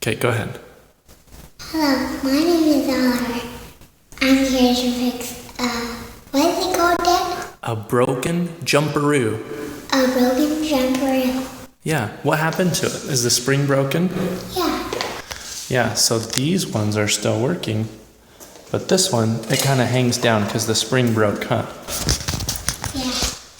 Okay, go ahead. Hello, my name is Oliver. I'm here to fix, what is it called, Dad? A broken jumperoo. A broken jumperoo. Yeah, what happened to it? Is the spring broken? Yeah. Yeah, so these ones are still working. But this one, it kind of hangs down because the spring broke, huh? Yeah.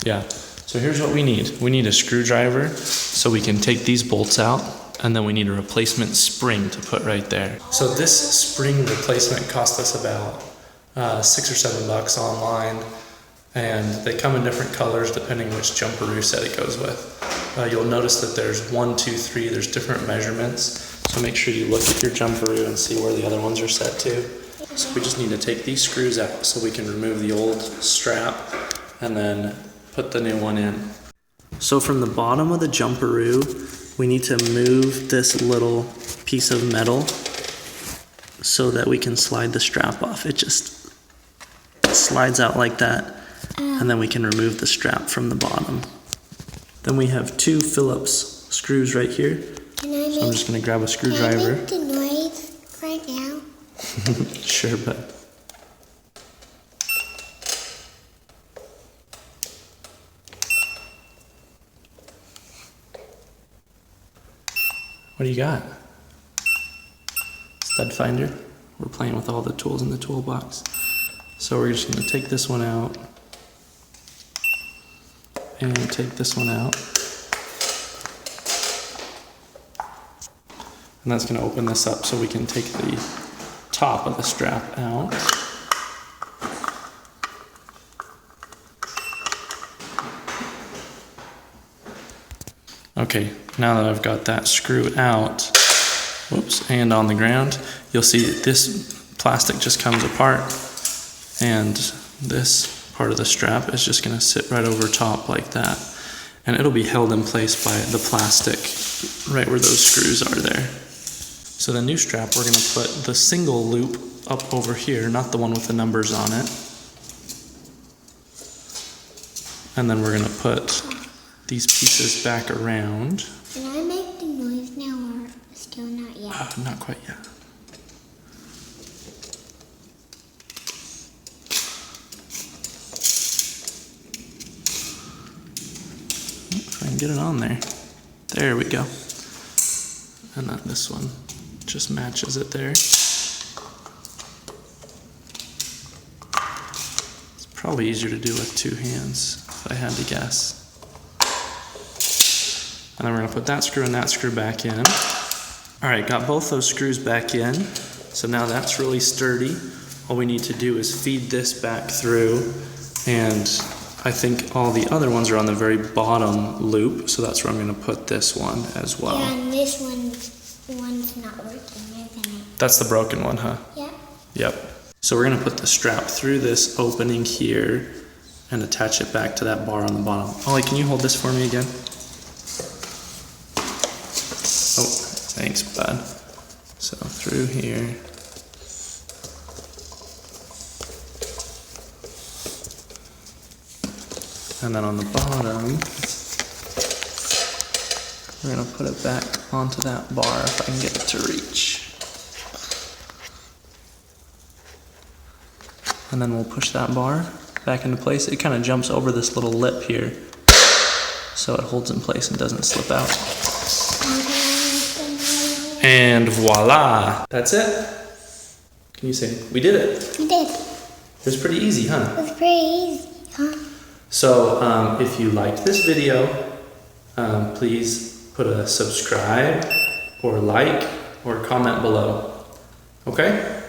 Yeah, so here's what we need. We need a screwdriver so we can take these bolts out, and then we need a replacement spring to put right there. So this spring replacement cost us about $6 or $7 online, and they come in different colors depending which jumperoo set it goes with. You'll notice that there's 1, 2, 3, there's different measurements, so make sure you look at your jumperoo and see where the other ones are set to. So we just need to take these screws out so we can remove the old strap and then put the new one in. So from the bottom of the jumperoo, we need to move this little piece of metal so that we can slide the strap off. It just slides out like that, and then we can remove the strap from the bottom. Then we have 2 Phillips screws right here. So I'm just going to grab a screwdriver. Can I make the noise right now? Sure, bud. What do you got? Stud finder. We're playing with all the tools in the toolbox. So we're just going to take this one out and take this one out. And that's going to open this up so we can take the top of the strap out. Okay, now that I've got that screw out, whoops, and on the ground, you'll see that this plastic just comes apart, and this part of the strap is just going to sit right over top like that, and it'll be held in place by the plastic right where those screws are there. So the new strap, we're going to put the single loop up over here, not the one with the numbers on it, and then we're going to put these pieces back around. Can I make the noise now or still not yet? Not quite yet. If I can get it on there. There we go. And then this one just matches it there. It's probably easier to do with 2 hands, if I had to guess. And then we're going to put that screw and that screw back in. Alright, got both those screws back in. So now that's really sturdy. All we need to do is feed this back through. And I think all the other ones are on the very bottom loop. So that's where I'm going to put this one as well. Yeah, and this one's not working, isn't it? That's the broken one, huh? Yeah. Yep. So we're going to put the strap through this opening here and attach it back to that bar on the bottom. Ollie, can you hold this for me again? Oh, thanks, bud. So through here. And then on the bottom, we're going to put it back onto that bar if I can get it to reach. And then we'll push that bar back into place. It kind of jumps over this little lip here, so it holds in place and doesn't slip out. And voila! That's it. Can you say, we did it? We did. It was pretty easy, huh? It was pretty easy, huh? So if you liked this video, please put a subscribe or like or comment below. Okay?